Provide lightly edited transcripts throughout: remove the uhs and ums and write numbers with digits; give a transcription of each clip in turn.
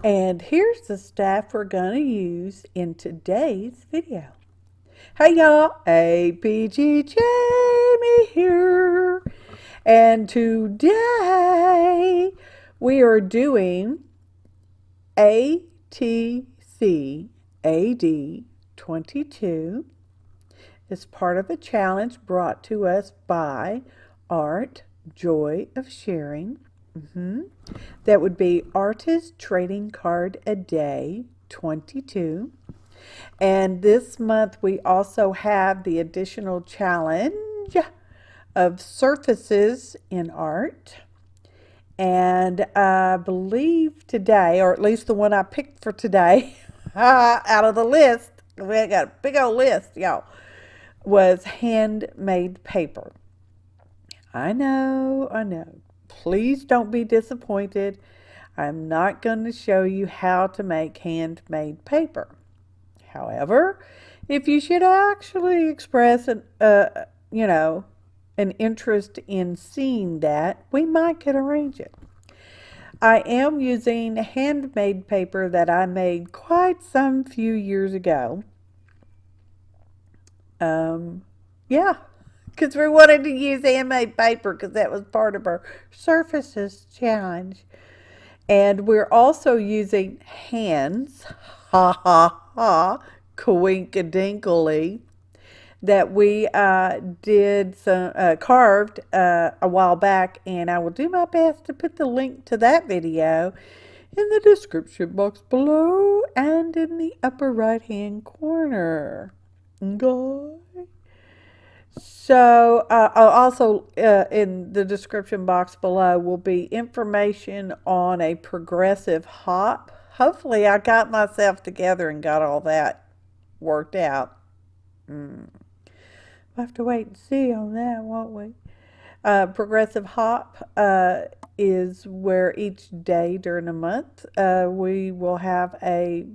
And here's the stuff we're going to use in today's video. Hey y'all, APG Jamie here. And today we are doing ATC AD 22. It's part of a challenge brought to us by Art Joy of Sharing. That would be Artist Trading Card a Day 22. And this month we also have the additional challenge of surfaces in art. And I believe today, or at least the one I picked for today, out of the list, we got a big old list, y'all, was handmade paper. I know. Please don't be disappointed. I'm not going to show you how to make handmade paper. However, if you should actually express an interest in seeing that, we might could arrange it. I am using handmade paper that I made quite some few years ago. Yeah, because we wanted to use handmade paper because that was part of our surfaces challenge. And we're also using hands, ha ha ha, coinkadinkly, that we did some carved a while back, and I will do my best to put the link to that video in the description box below and in the upper right hand corner. Okay. So also in the description box below will be information on a progressive hop. Hopefully I got myself together and got all that worked out. We'll have to wait and see on that, won't we? Progressive hop is where each day during the month we will have a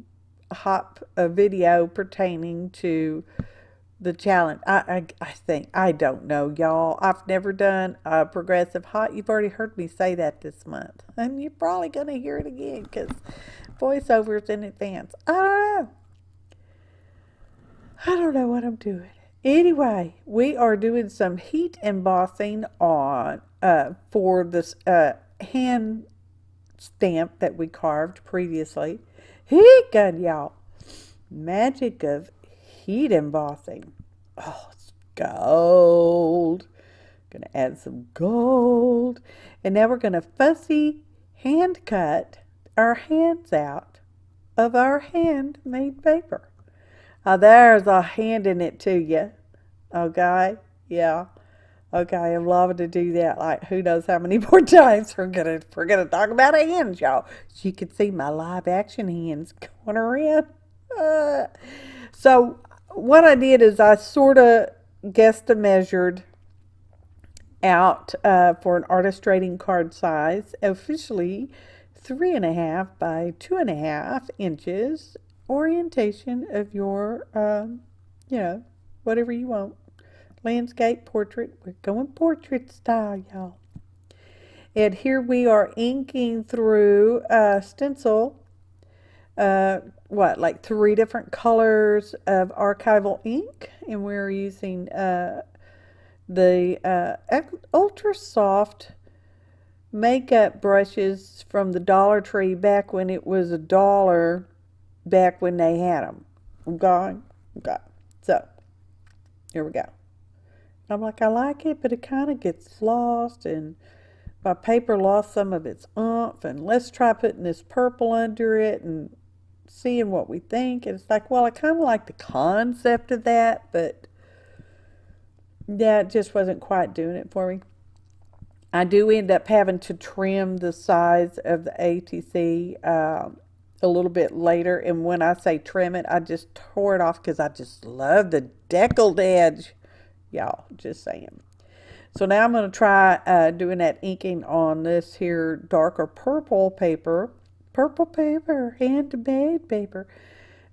video pertaining to the challenge. I think, I don't know, y'all. I've never done a progressive hot. You've already heard me say that this month. And you're probably going to hear it again because voiceovers in advance. I don't know what I'm doing. Anyway, we are doing some heat embossing on for this hand stamp that we carved previously. Heat gun, y'all. Magic of heat embossing. Oh, it's gold. Gonna add some gold. And now we're gonna fussy hand cut our hands out of our handmade paper. There's a hand in it to you. Okay? Yeah. Okay, I'm loving to do that. Like, who knows how many more times we're gonna talk about hands, y'all. So you can see my live action hands going around. So what I did is I sort of measured out for an artist trading card size, officially 3.5 by 2.5 inches. Orientation of your, whatever you want. Landscape, portrait. We're going portrait style, y'all. And here we are inking through stencil like 3 different colors of archival ink, and we're using the ultra soft makeup brushes from the Dollar Tree back when it was $1, back when they had them. Okay. So here we go. I'm like, I like it, but it kind of gets lost, and my paper lost some of its oomph, and let's try putting this purple under it and seeing what we think. And it's like, well, I kind of like the concept of that, but yeah, it just wasn't quite doing it for me. I do end up having to trim the size of the ATC a little bit later, and when I say trim it, I just tore it off because I just love the deckled edge. Y'all, just saying. So now I'm going to try doing that inking on this here darker purple paper, handmade paper,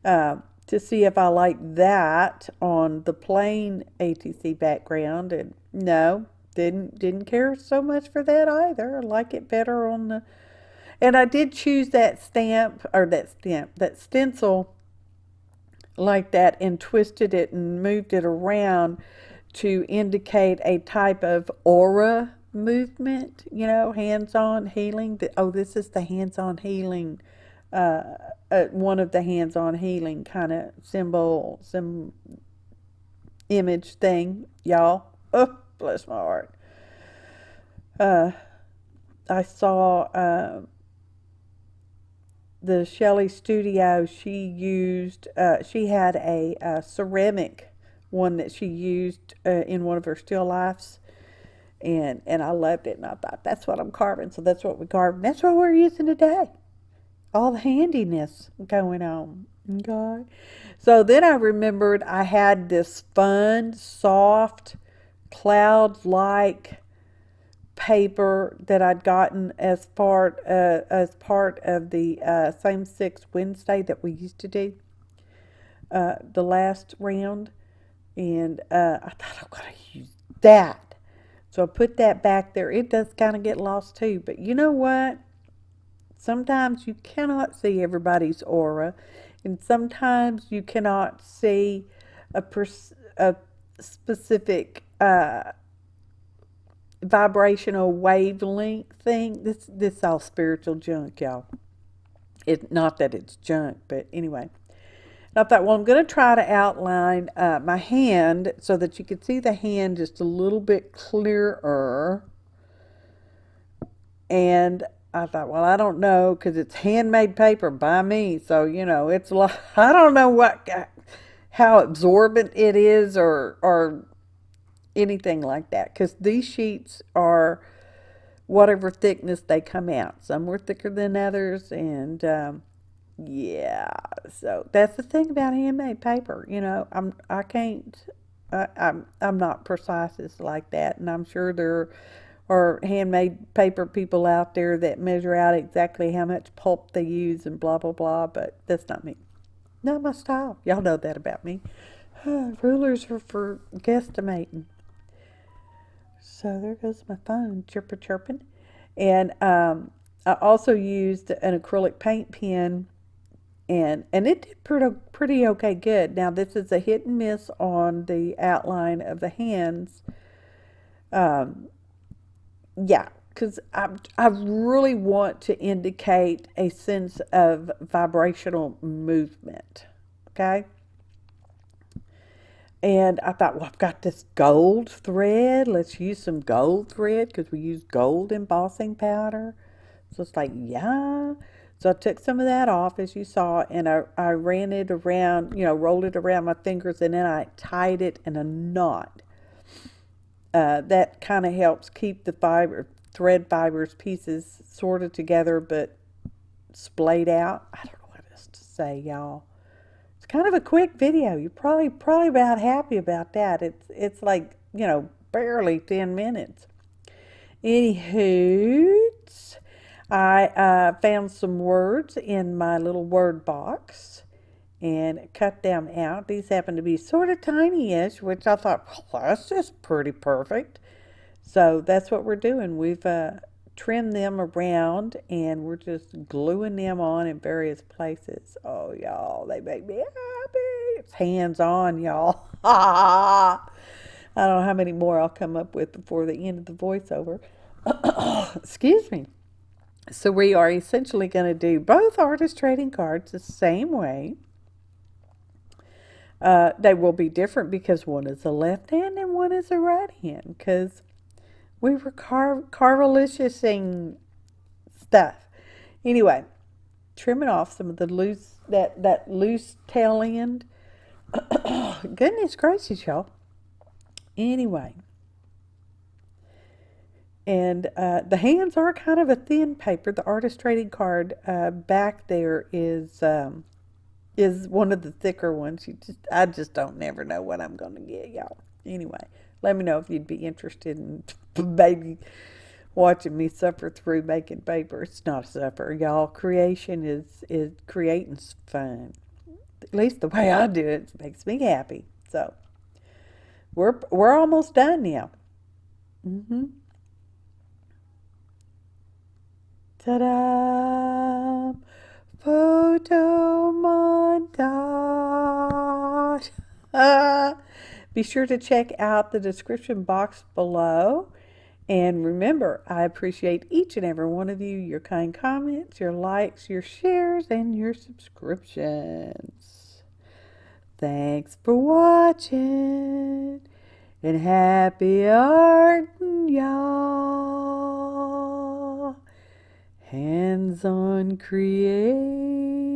to see if I like that on the plain ATC background. And no, didn't care so much for that either. I like it better on the, And I did choose that that stencil like that, and twisted it and moved it around to indicate a type of aura movement, hands-on healing. Oh, this is the hands-on healing, one of the hands-on healing kind of some image thing, y'all. Oh, bless my heart. I saw the Shelley Studio. She had a ceramic one that she used in one of her still lifes, and I loved it, and I thought, that's what I'm carving, so that's what we carved, and that's what we're using today. All the handiness going on. Okay. So then I remembered I had this fun, soft, cloud-like paper that I'd gotten as part of the Same Six Wednesday that we used to do, the last round, and I thought, I'm going to use that. So I put that back there. It does kind of get lost too, but you know what? Sometimes you cannot see everybody's aura, and sometimes you cannot see a specific vibrational wavelength thing. This all spiritual junk, y'all. It's not that it's junk, but anyway. And I thought, well, I'm going to try to outline my hand so that you can see the hand just a little bit clearer. And I thought, well, I don't know, because it's handmade paper by me, so it's like, I don't know how absorbent it is or anything like that, because these sheets are whatever thickness they come out. Some were thicker than others, and yeah, so that's the thing about handmade paper. I'm not precise as like that, and I'm sure there are handmade paper people out there that measure out exactly how much pulp they use and blah blah blah, but that's not me. Not my style. Y'all know that about me. Rulers are for guesstimating. So there goes my phone chirping. And I also used an acrylic paint pen, and it did pretty okay good. Now this is a hit and miss on the outline of the hands. Yeah, because I really want to indicate a sense of vibrational movement. Okay. And I thought, well, I've got this gold thread. Let's use some gold thread because we use gold embossing powder. So it's like, yeah. So I took some of that off, as you saw, and I ran it around, rolled it around my fingers, and then I tied it in a knot. That kind of helps keep the thread fibers pieces sort of together, but splayed out. I don't know what else to say, y'all. It's kind of a quick video. You're probably about happy about that. It's like, barely 10 minutes. Anywho, I found some words in my little word box and cut them out. These happen to be sort of tiny-ish, which I thought, well, that's just pretty perfect. So that's what we're doing. We've trimmed them around, and we're just gluing them on in various places. Oh, y'all, they make me happy. It's hands-on, y'all. I don't know how many more I'll come up with before the end of the voiceover. Excuse me. So we are essentially going to do both artist trading cards the same way. They will be different because one is a left hand and one is a right hand, because we were carvaliciousing stuff. Anyway, trimming off some of the loose, that loose tail end. Goodness gracious, y'all. Anyway. And the hands are kind of a thin paper. The artist trading card back there is one of the thicker ones. I just don't never know what I'm going to get, y'all. Anyway, let me know if you'd be interested in maybe watching me suffer through making paper. It's not a suffer, y'all. Creation is creating's fun. At least the way I do it makes me happy. So we're almost done now. Ta-da! Photo montage. Be sure to check out the description box below. And remember, I appreciate each and every one of you, your kind comments, your likes, your shares, and your subscriptions. Thanks for watching, and happy art, y'all. Hands-on creation.